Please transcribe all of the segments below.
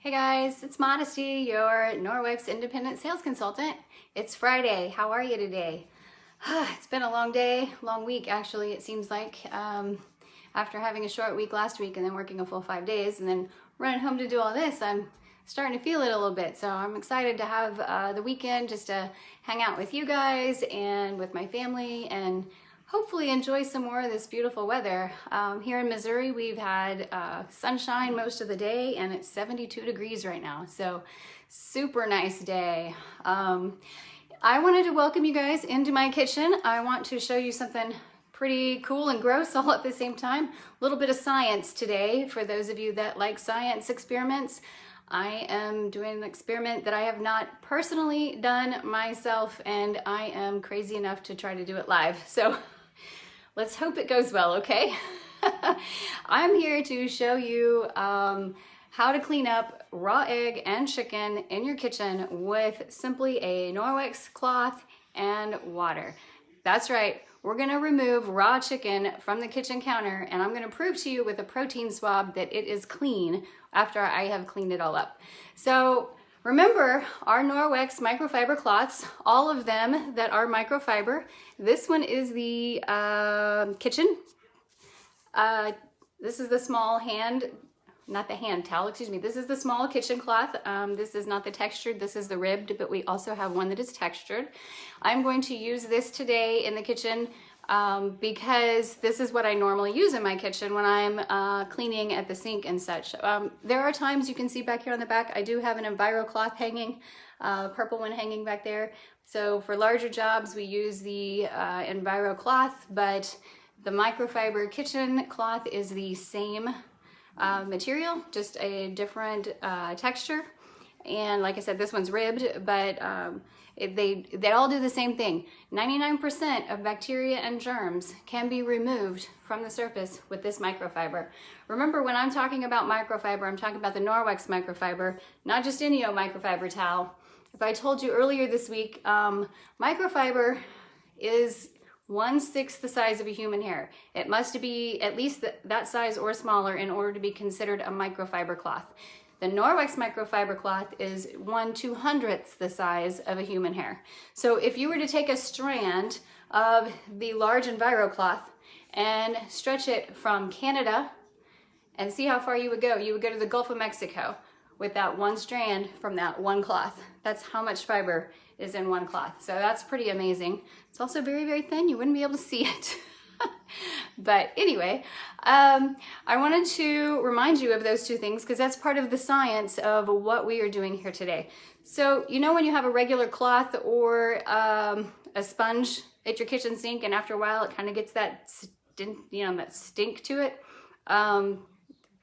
Hey guys, it's Modesty, your Norwex independent sales consultant. It's Friday. How are you today? It's been a long day, long week actually, it seems like. After having a short week last week and then working a full 5 days and then running home to do all this, I'm starting to feel it a little bit. So I'm excited to have the weekend just to hang out with you guys and with my family and hopefully enjoy some more of this beautiful weather. Here in Missouri, we've had sunshine most of the day and it's 72 degrees right now. So super nice day. I wanted to welcome you guys into my kitchen. I want to show you something pretty cool and gross all at the same time. A little bit of science today for those of you that like science experiments. I am doing an experiment that I have not personally done myself, and I am crazy enough to try to do it live. So let's hope it goes well, okay? I'm here to show you how to clean up raw egg and chicken in your kitchen with simply a Norwex cloth and water. That's right, we're gonna remove raw chicken from the kitchen counter, and I'm gonna prove to you with a protein swab that it is clean after I have cleaned it all up. So remember our Norwex microfiber cloths, all of them that are microfiber. This one is the kitchen. This is the small hand, not the hand towel, excuse me. This is the small kitchen cloth. This is not the textured, this is the ribbed, but we also have one that is textured. I'm going to use this today in the kitchen because this is what I normally use in my kitchen when I'm cleaning at the sink and such. There are times, you can see back here on the back, I do have an Enviro cloth hanging, purple one hanging back there. So for larger jobs, we use the Enviro cloth, but the microfiber kitchen cloth is the same material, just a different texture. And like I said, this one's ribbed, but they all do the same thing. 99% of bacteria and germs can be removed from the surface with this microfiber. Remember, when I'm talking about microfiber, I'm talking about the Norwex microfiber, not just any old microfiber towel. If I told you earlier this week, microfiber is 1/6 the size of a human hair. It must be at least that size or smaller in order to be considered a microfiber cloth. The Norwex microfiber cloth is 1/200th the size of a human hair. So if you were to take a strand of the large Enviro cloth and stretch it from Canada and see how far you would go to the Gulf of Mexico with that one strand from that one cloth. That's how much fiber is in one cloth. So that's pretty amazing. It's also very, very thin. You wouldn't be able to see it. But anyway, I wanted to remind you of those two things because that's part of the science of what we are doing here today. So, you know, when you have a regular cloth or a sponge at your kitchen sink, and after a while it kind of gets that stink to it.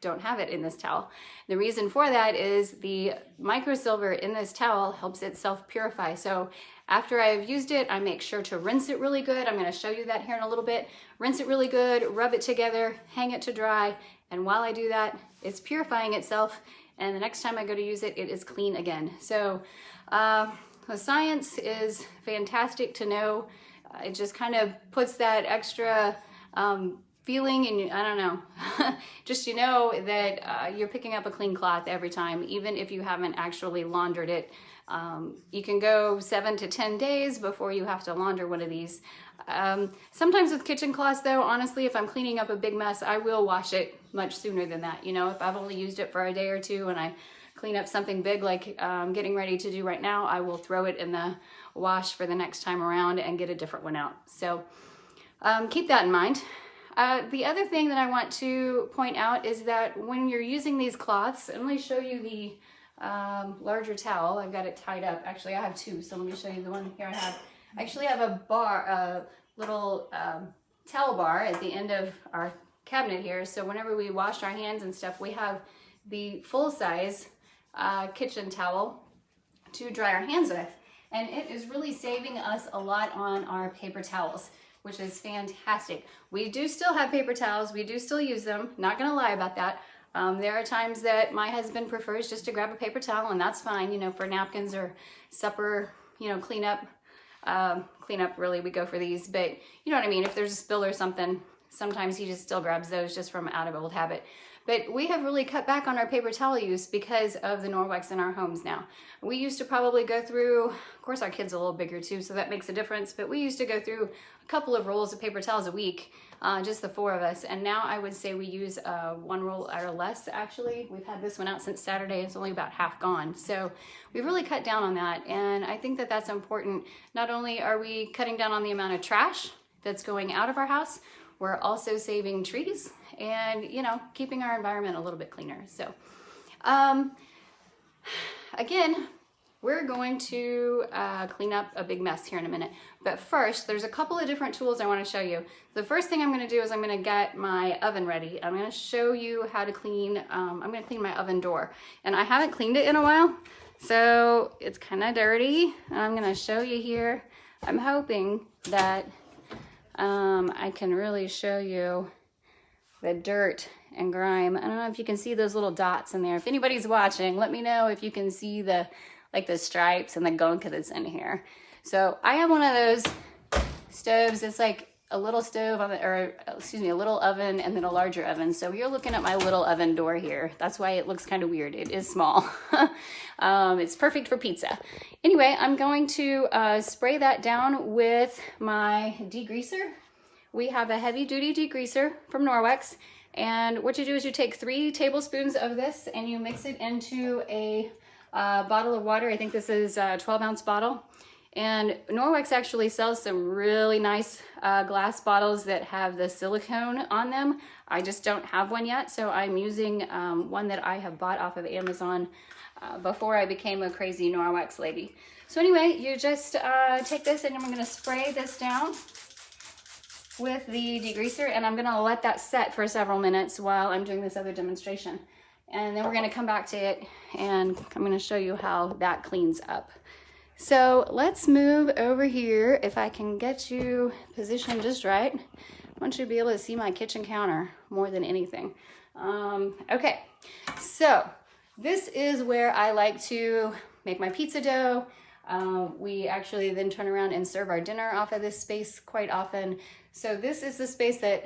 Don't have it in this towel. The reason for that is the microsilver in this towel helps it self-purify. So after I've used it, I make sure to rinse it really good. I'm gonna show you that here in a little bit. Rinse it really good, rub it together, hang it to dry, and while I do that, it's purifying itself, and the next time I go to use it, it is clean again. So the science is fantastic to know. It just kind of puts that extra feeling, and I don't know, just you know that you're picking up a clean cloth every time, even if you haven't actually laundered it. You can go 7 to 10 days before you have to launder one of these. Sometimes with kitchen cloths though, honestly, if I'm cleaning up a big mess, I will wash it much sooner than that. You know, if I've only used it for a day or two and I clean up something big like I'm getting ready to do right now, I will throw it in the wash for the next time around and get a different one out. So keep that in mind. The other thing that I want to point out is that when you're using these cloths, and let me show you the larger towel. I've got it tied up. Actually, I have two, so let me show you the one here I have. I actually have a bar, a little towel bar at the end of our cabinet here. So whenever we wash our hands and stuff, we have the full-size kitchen towel to dry our hands with. And it is really saving us a lot on our paper towels, which is fantastic. We do still have paper towels. We do still use them. Not gonna lie about that. There are times that my husband prefers just to grab a paper towel, and that's fine, you know, for napkins or supper, you know, cleanup really, we go for these. But you know what I mean? If there's a spill or something, sometimes he just still grabs those just from out of old habit. But we have really cut back on our paper towel use because of the Norwex in our homes now. We used to probably go through, of course our kid's a little bigger too, so that makes a difference, but we used to go through a couple of rolls of paper towels a week, just the 4 of us. And now I would say we use 1 roll or less actually. We've had this one out since Saturday, it's only about half gone. So we've really cut down on that. And I think that that's important. Not only are we cutting down on the amount of trash that's going out of our house, we're also saving trees and, you know, keeping our environment a little bit cleaner. So, again, we're going to clean up a big mess here in a minute. But first, there's a couple of different tools I want to show you. The first thing I'm going to do is I'm going to get my oven ready. I'm going to show you how to clean, I'm going to clean my oven door. And I haven't cleaned it in a while, so it's kind of dirty. I'm going to show you here. I'm hoping that I can really show you the dirt and grime. I don't know if you can see those little dots in there. If anybody's watching, let me know if you can see the stripes and the gunk that's in here. So I have one of those stoves. It's like a little stove on the, or excuse me, a little oven and then a larger oven. So you're looking at my little oven door here. That's why it looks kind of weird. It is small. It's perfect for pizza. Anyway, I'm going to spray that down with my degreaser. We have a heavy duty degreaser from Norwex. And what you do is you take 3 tablespoons of this and you mix it into a bottle of water. I think this is a 12-ounce bottle. And Norwex actually sells some really nice glass bottles that have the silicone on them. I just don't have one yet, so I'm using one that I have bought off of Amazon before I became a crazy Norwex lady. So anyway, you just take this and I'm going to spray this down with the degreaser, and I'm going to let that set for several minutes while I'm doing this other demonstration. And then we're going to come back to it and I'm going to show you how that cleans up. So let's move over here. If I can get you positioned just right, I want you to be able to see my kitchen counter more than anything. Okay, so this is where I like to make my pizza dough. We actually then turn around and serve our dinner off of this space quite often. So this is the space that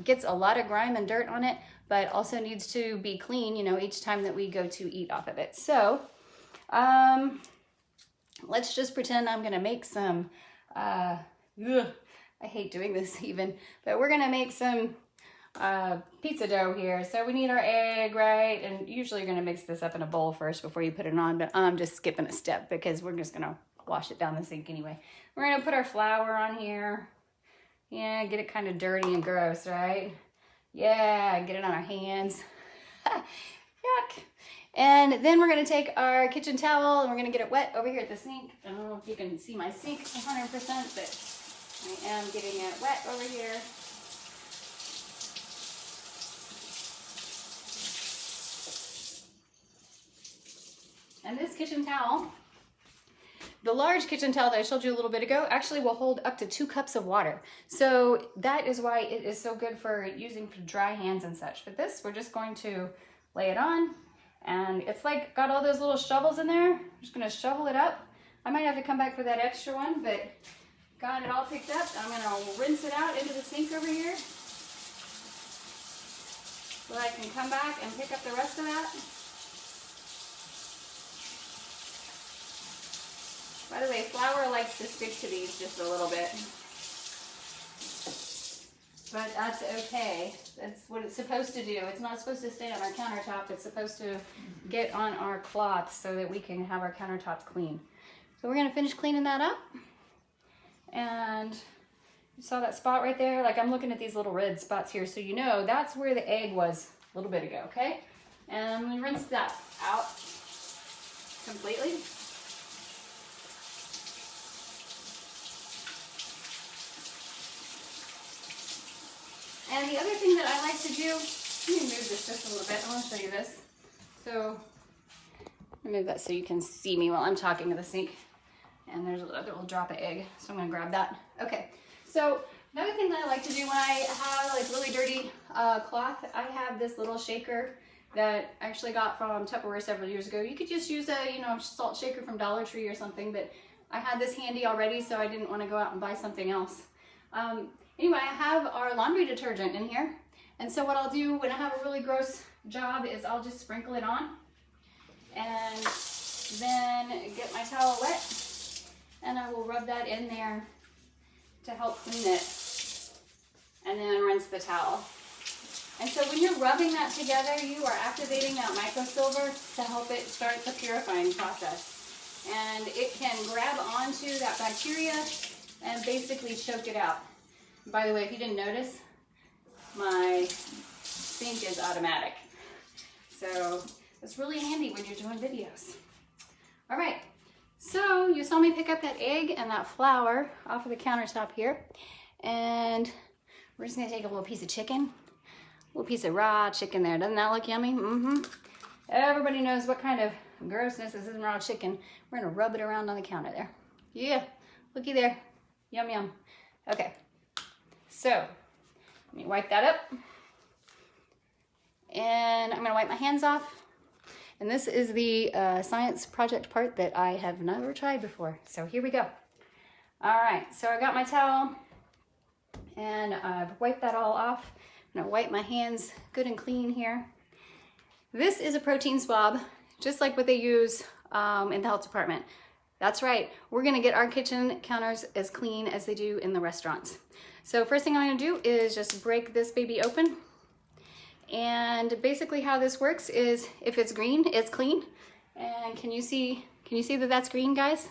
gets a lot of grime and dirt on it, but also needs to be clean, you know, each time that we go to eat off of it. So, let's just pretend I'm gonna make some, I hate doing this even, but we're gonna make some pizza dough here. So we need our egg, right? And usually you're gonna mix this up in a bowl first before you put it on, but I'm just skipping a step because we're just gonna wash it down the sink anyway. We're gonna put our flour on here. Yeah, get it kind of dirty and gross, right? Yeah, get it on our hands. Yuck. And then we're gonna take our kitchen towel and we're gonna get it wet over here at the sink. I don't know if you can see my sink 100%, but I am getting it wet over here. And this kitchen towel, the large kitchen towel that I showed you a little bit ago, actually will hold up to 2 cups of water. So that is why it is so good for using for dry hands and such. But this, we're just going to lay it on. And it's like got all those little shovels in there. I'm just gonna shovel it up. I might have to come back for that extra one, but got it all picked up. I'm gonna rinse it out into the sink over here so I can come back and pick up the rest of that. By the way, flour likes to stick to these just a little bit. But that's okay. That's what it's supposed to do. It's not supposed to stay on our countertop. It's supposed to get on our cloth so that we can have our countertops clean. So we're gonna finish cleaning that up. And you saw that spot right there? Like I'm looking at these little red spots here, so you know that's where the egg was a little bit ago, okay? And I'm gonna rinse that out completely. And the other thing that I like to do, let me move this just a little bit. I want to show you this. So, let me move that so you can see me while I'm talking to the sink. And there's a little drop of egg, so I'm going to grab that. Okay, so another thing that I like to do when I have like really dirty cloth, I have this little shaker that I actually got from Tupperware several years ago. You could just use a, you know, salt shaker from Dollar Tree or something, but I had this handy already, so I didn't want to go out and buy something else. Anyway, I have our laundry detergent in here. And so what I'll do when I have a really gross job is I'll just sprinkle it on and then get my towel wet and I will rub that in there to help clean it and then rinse the towel. And so when you're rubbing that together, you are activating that microsilver to help it start the purifying process. And it can grab onto that bacteria and basically choke it out. By the way, if you didn't notice, my sink is automatic. So it's really handy when you're doing videos. All right, so you saw me pick up that egg and that flour off of the countertop here. And we're just gonna take a little piece of chicken, a little piece of raw chicken there. Doesn't that look yummy? Mm-hmm. Everybody knows what kind of grossness this is in raw chicken. We're gonna rub it around on the counter there. Yeah, looky there. Yum, yum. Okay, so let me wipe that up. And I'm gonna wipe my hands off. And this is the science project part that I have never tried before. So here we go. All right, so I got my towel and I've wiped that all off. I'm gonna wipe my hands good and clean here. This is a protein swab, just like what they use in the health department. That's right, we're gonna get our kitchen counters as clean as they do in the restaurants. So first thing I'm gonna do is just break this baby open. And basically how this works is if it's green, it's clean. And can you see that that's green, guys?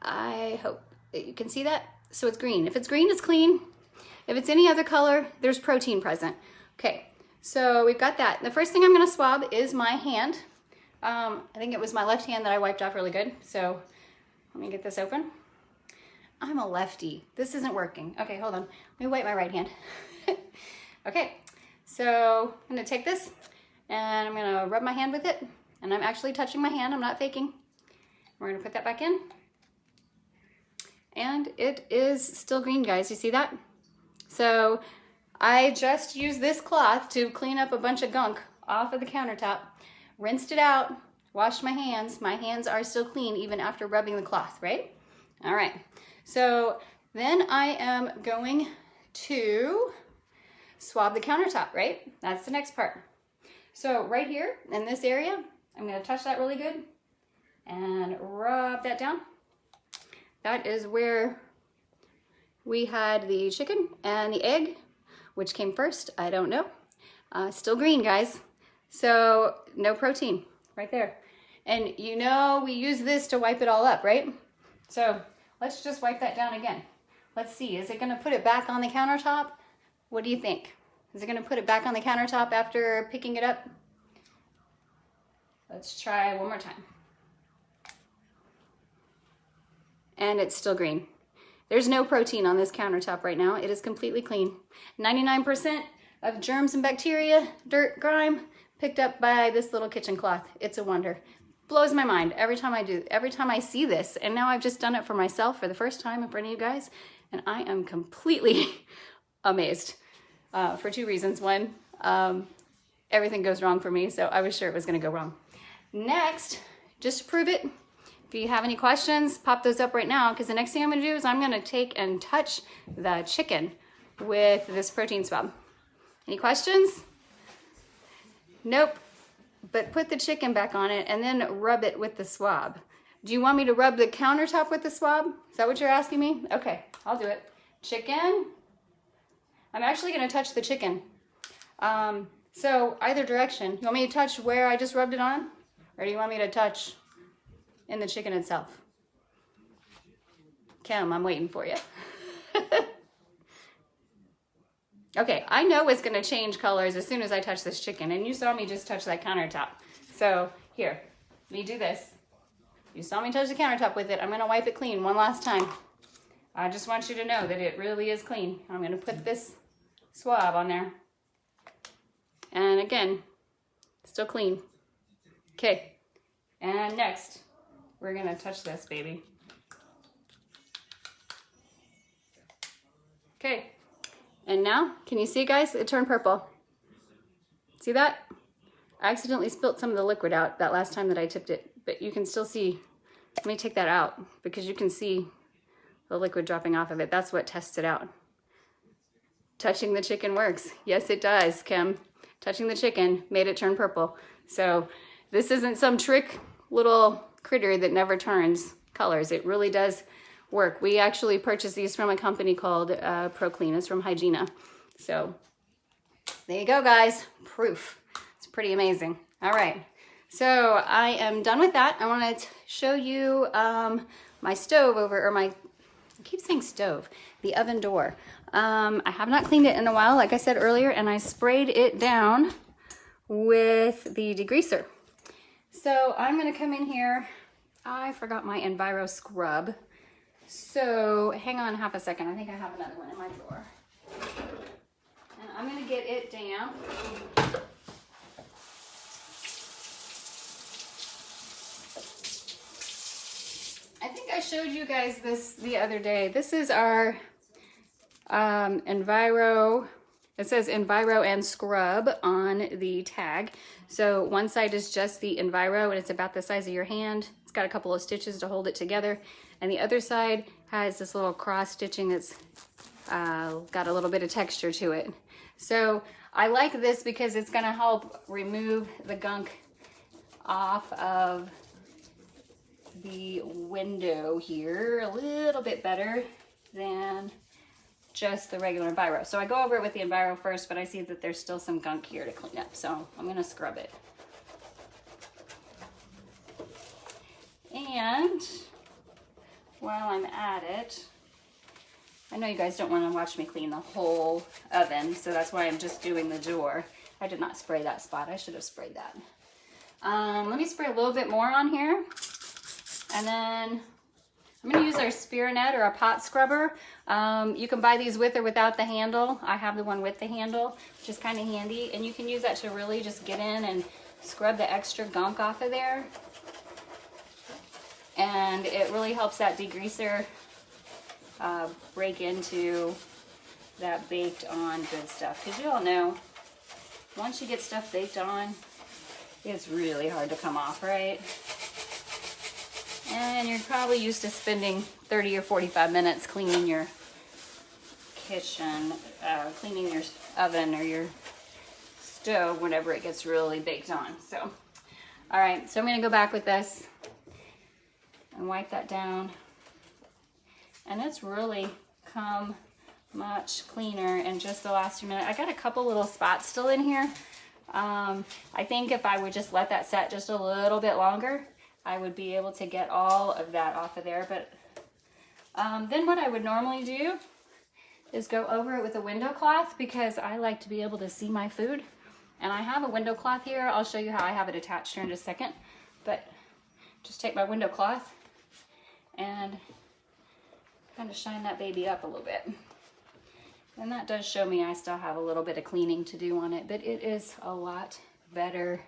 I hope that you can see that. So it's green. If it's green, it's clean. If it's any other color, there's protein present. Okay, so we've got that. The first thing I'm gonna swab is my hand. I think it was my left hand that I wiped off really good. So let me get this open. I'm a lefty. This isn't working. Okay, hold on. Let me wipe my right hand. Okay, so I'm gonna take this and I'm gonna rub my hand with it. And I'm actually touching my hand, I'm not faking. We're gonna put that back in. And it is still green, guys, you see that? So I just used this cloth to clean up a bunch of gunk off of the countertop, rinsed it out, washed my hands. My hands are still clean even after rubbing the cloth, right? All right, so then I am going to swab the countertop, right? That's the next part. So right here in this area, I'm gonna touch that really good and rub that down. That is where we had the chicken and the egg. Which came first? I don't know. Still green, guys. So no protein right there. And you know we use this to wipe it all up, right? So let's just wipe that down again. Let's see, is it gonna put it back on the countertop? What do you think? Is it gonna put it back on the countertop after picking it up? Let's try one more time. And it's still green. There's no protein on this countertop right now. It is completely clean. 99% of germs and bacteria, dirt, grime, picked up by this little kitchen cloth. It's a wonder. Blows my mind every time I see this. And now I've just done it for myself for the first time in front of you guys. And I am completely amazed for two reasons. One, everything goes wrong for me, so I was sure it was gonna go wrong. Next, just to prove it, if you have any questions, pop those up right now, because the next thing I'm gonna do is I'm gonna take and touch the chicken with this protein swab. Any questions? Nope, but put the chicken back on it and then rub it with the swab. Do you want me to rub the countertop with the swab? Is that what you're asking me? Okay, I'll do it. Chicken. I'm actually gonna touch the chicken. So either direction. You want me to touch where I just rubbed it on? Or do you want me to touch in the chicken itself? Kim, I'm waiting for you. Okay, I know it's gonna change colors as soon as I touch this chicken, and you saw me just touch that countertop. So here, let me do this. You saw me touch the countertop with it. I'm gonna wipe it clean one last time. I just want you to know that it really is clean. I'm gonna put this swab on there. And again, still clean. Okay, and next, we're gonna touch this baby. Okay, and now, can you see, guys? It turned purple. See that? I accidentally spilt some of the liquid out that last time that I tipped it, but you can still see. Let me take that out because you can see the liquid dropping off of it. That's what tests it out. Touching the chicken works. Yes, it does, Kim. touching the chicken made it turn purple. So this isn't some trick little critter that never turns colors. It really does work. We actually purchased these from a company called ProClean. It's from Hygiena. So there you go, guys. Proof. It's pretty amazing. All right. So I am done with that. I want to show you my stove over, or I keep saying stove, the oven door. I have not cleaned it in a while, like I said earlier, and I sprayed it down with the degreaser. So I'm gonna come in here. I forgot my Enviro scrub. So hang on half a second. I think I have another one in my drawer. And I'm gonna get it damp. I think I showed you guys this the other day. This is our Enviro. It says Enviro and scrub on the tag. So one side is just the Enviro and it's about the size of your hand. It's got a couple of stitches to hold it together. And the other side has this little cross stitching that's got a little bit of texture to it. So I like this because it's gonna help remove the gunk off of the window here a little bit better than just the regular Enviro. So I go over it with the Enviro first, but I see that there's still some gunk here to clean up. So I'm gonna scrub it. And while I'm at it, I know you guys don't want to watch me clean the whole oven, so that's why I'm just doing the door. I did not spray that spot. I should have sprayed that. Let me spray a little bit more on here. And then I'm going to use our Spironet or a pot scrubber. You can buy these with or without the handle. I have the one with the handle, which is kind of handy. And you can use that to really just get in and scrub the extra gunk off of there. And it really helps that degreaser break into that baked on good stuff. Because you all know, once you get stuff baked on, it's really hard to come off, right? And you're probably used to spending 30 or 45 minutes cleaning your kitchen, cleaning your oven or your stove whenever it gets really baked on. So, all right, so I'm gonna go back with this and wipe that down. And it's really come much cleaner in just the last few minutes. I got a couple little spots still in here. I think if I would just let that set just a little bit longer, I would be able to get all of that off of there. But then what I would normally do is go over it with a window cloth, because I like to be able to see my food. And I have a window cloth here. I'll show you how I have it attached here in just a second. But just take my window cloth and kind of shine that baby up a little bit. And that does show me I still have a little bit of cleaning to do on it, but it is a lot better.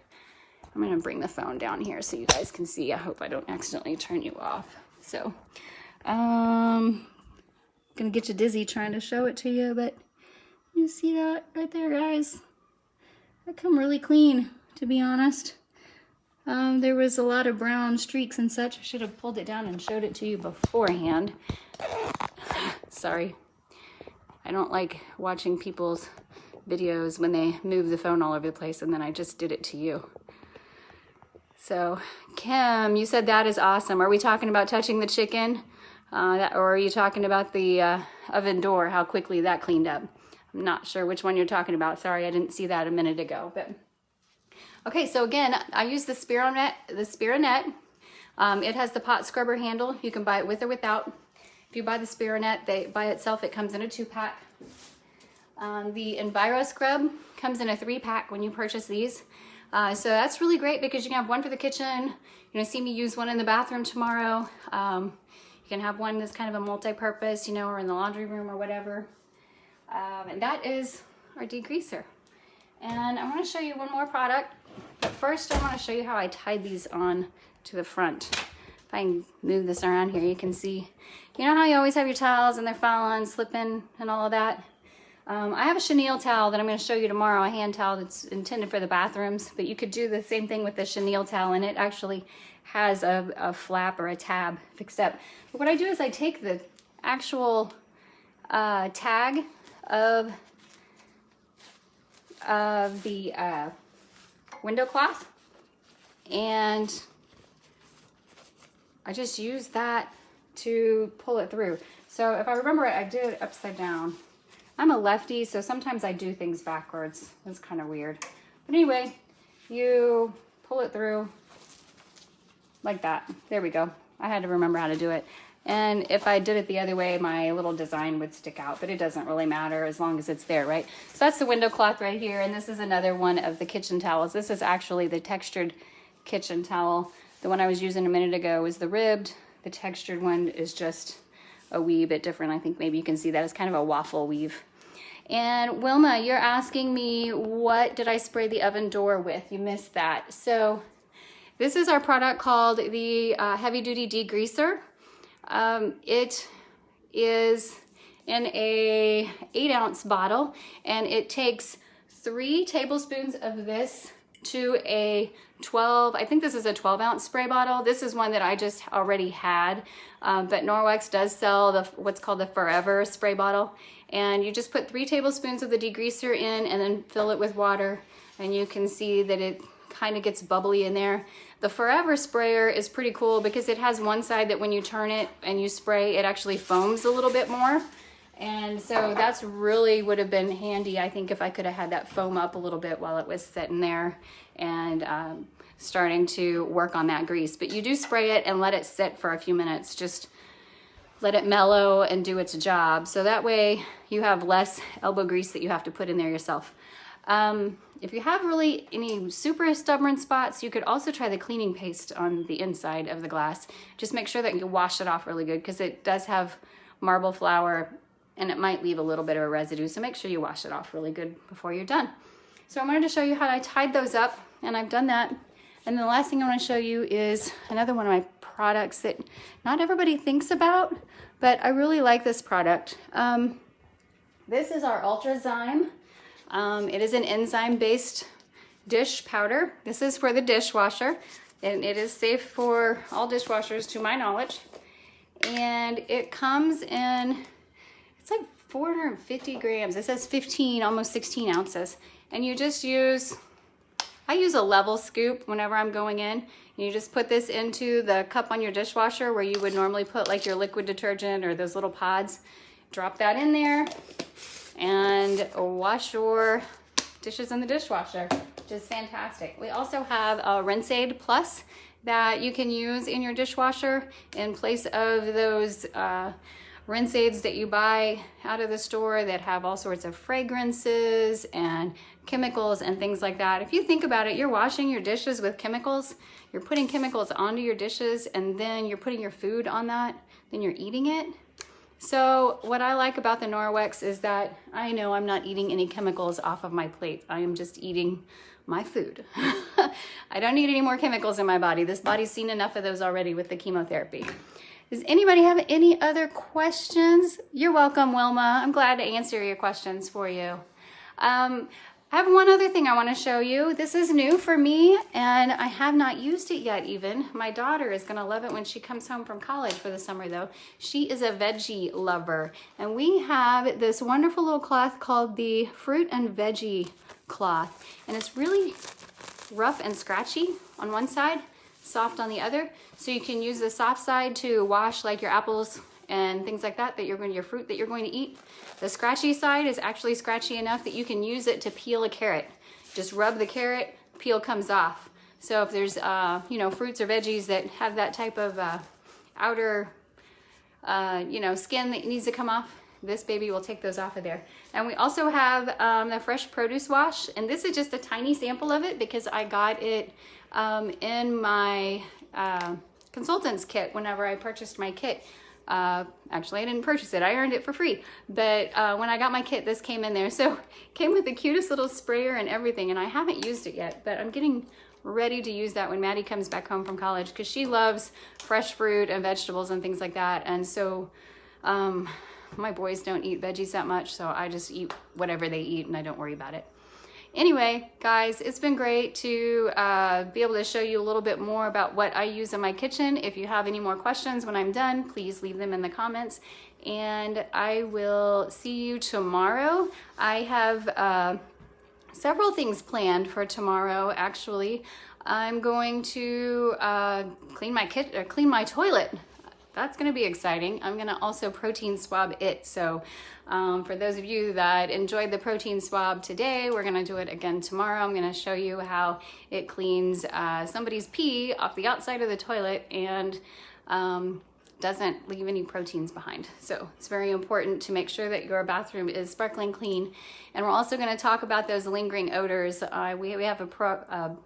I'm gonna bring the phone down here so you guys can see. I hope I don't accidentally turn you off. So, gonna get you dizzy trying to show it to you, but you see that right there, guys? I come really clean, to be honest. There was a lot of brown streaks and such. I should have pulled it down and showed it to you beforehand. Sorry. I don't like watching people's videos when they move the phone all over the place, and then I just did it to you. So, Kim, you said that is awesome. Are we talking about touching the chicken? Or are you talking about the oven door, how quickly that cleaned up? I'm not sure which one you're talking about. Sorry, I didn't see that a minute ago. But okay, so again, I use the Spironet. It has the pot scrubber handle. You can buy it with or without. If you buy the Spironet, by itself, it comes in a 2-pack. The Enviro scrub comes in a 3-pack when you purchase these. So that's really great because you can have one for the kitchen. You're gonna see me use one in the bathroom tomorrow. You can have one that's kind of a multi-purpose, you know, or in the laundry room or whatever. And that is our degreaser. And I wanna show you one more product, but first I wanna show you how I tied these on to the front. If I can move this around here, you can see. You know how you always have your towels and they're falling, slipping, and all of that? I have a chenille towel that I'm going to show you tomorrow, a hand towel that's intended for the bathrooms, but you could do the same thing with the chenille towel, and it actually has a flap or a tab fixed up. But what I do is I take the actual tag of of the window cloth, and I just used that to pull it through. So if I remember it, I did it upside down. I'm a lefty, so sometimes I do things backwards. It's kind of weird. But anyway, you pull it through like that. There we go. I had to remember how to do it. And if I did it the other way, my little design would stick out, but it doesn't really matter as long as it's there, right? So that's the window cloth right here. And this is another one of the kitchen towels. This is actually the textured kitchen towel. The one I was using a minute ago was the ribbed. The textured one is just a wee bit different. I think maybe you can see that. It's kind of a waffle weave. And Wilma, you're asking me, what did I spray the oven door with? You missed that. So this is our product called the Heavy Duty Degreaser. It is in a 8-ounce bottle, and it takes 3 tablespoons of this to a 12, I think this is a 12-ounce spray bottle. This is one that I just already had, but Norwex does sell what's called the Forever spray bottle. And you just put 3 tablespoons of the degreaser in and then fill it with water, and you can see that it kind of gets bubbly in there. The Forever sprayer is pretty cool because it has one side that when you turn it and you spray, it actually foams a little bit more. And so that's really would have been handy, I think, if I could have had that foam up a little bit while it was sitting there and starting to work on that grease. But you do spray it and let it sit for a few minutes. Just let it mellow and do its job. So that way you have less elbow grease that you have to put in there yourself. If you have really any super stubborn spots, you could also try the cleaning paste on the inside of the glass. Just make sure that you wash it off really good because it does have marble flour and it might leave a little bit of a residue. So make sure you wash it off really good before you're done. So I wanted to show you how I tied those up, and I've done that. And then the last thing I want to show you is another one of my products that not everybody thinks about, but I really like this product. This is our Ultrazyme. It is an enzyme-based dish powder. This is for the dishwasher, and it is safe for all dishwashers to my knowledge. And it comes in, it's like 450 grams. It says 15, almost 16 ounces. And you just use, I use a level scoop whenever I'm going in. You just put this into the cup on your dishwasher where you would normally put like your liquid detergent or those little pods. Drop that in there and wash your dishes in the dishwasher, which is fantastic. We also have a Rinse Aid Plus that you can use in your dishwasher in place of those rinse aids that you buy out of the store that have all sorts of fragrances and chemicals and things like that. If you think about it, you're washing your dishes with chemicals, you're putting chemicals onto your dishes, and then you're putting your food on that, then you're eating it. So what I like about the Norwex is that I know I'm not eating any chemicals off of my plate. I am just eating my food. I don't need any more chemicals in my body. This body's seen enough of those already with the chemotherapy. Does anybody have any other questions? You're welcome, Wilma. I'm glad to answer your questions for you. I have one other thing I want to show you. This is new for me, and I have not used it yet even. My daughter is going to love it when she comes home from college for the summer, though. She is a veggie lover, and we have this wonderful little cloth called the Fruit and Veggie cloth, and it's really rough and scratchy on one side, soft on the other. So you can use the soft side to wash like your apples and things like that, your fruit that you're going to eat. The scratchy side is actually scratchy enough that you can use it to peel a carrot. Just rub the carrot, peel comes off. So if there's fruits or veggies that have that type of outer skin that needs to come off, this baby will take those off of there. And we also have the fresh produce wash, and this is just a tiny sample of it because I got it in my consultant's kit whenever I purchased my kit. Actually, I didn't purchase it. I earned it for free. But when I got my kit, this came in there. So it came with the cutest little sprayer and everything, and I haven't used it yet, but I'm getting ready to use that when Maddie comes back home from college because she loves fresh fruit and vegetables and things like that. And so my boys don't eat veggies that much, so I just eat whatever they eat and I don't worry about it. Anyway, guys, it's been great to be able to show you a little bit more about what I use in my kitchen. If you have any more questions when I'm done, please leave them in the comments. And I will see you tomorrow. I have several things planned for tomorrow. Actually, I'm going to clean my toilet. That's going to be exciting. I'm going to also protein swab it. So for those of you that enjoyed the protein swab today, we're going to do it again tomorrow. I'm going to show you how it cleans somebody's pee off the outside of the toilet and doesn't leave any proteins behind. So it's very important to make sure that your bathroom is sparkling clean. And we're also going to talk about those lingering odors. We have a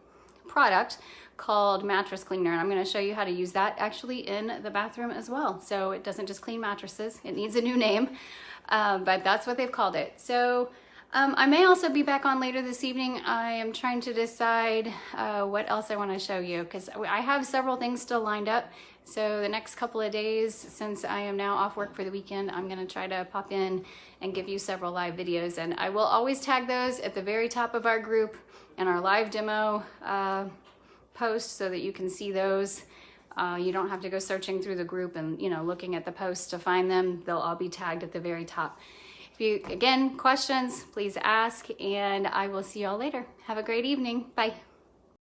product called mattress cleaner, and I'm going to show you how to use that actually in the bathroom as well. So it doesn't just clean mattresses, it needs a new name, but that's what they've called it. So I may also be back on later this evening. I am trying to decide what else I want to show you, because I have several things still lined up. So the next couple of days, since I am now off work for the weekend, I'm going to try to pop in and give you several live videos, and I will always tag those at the very top of our group and our live demo post so that you can see those. You don't have to go searching through the group and looking at the posts to find them. They'll all be tagged at the very top. If you, again, questions, please ask, and I will see y'all later. Have a great evening. Bye.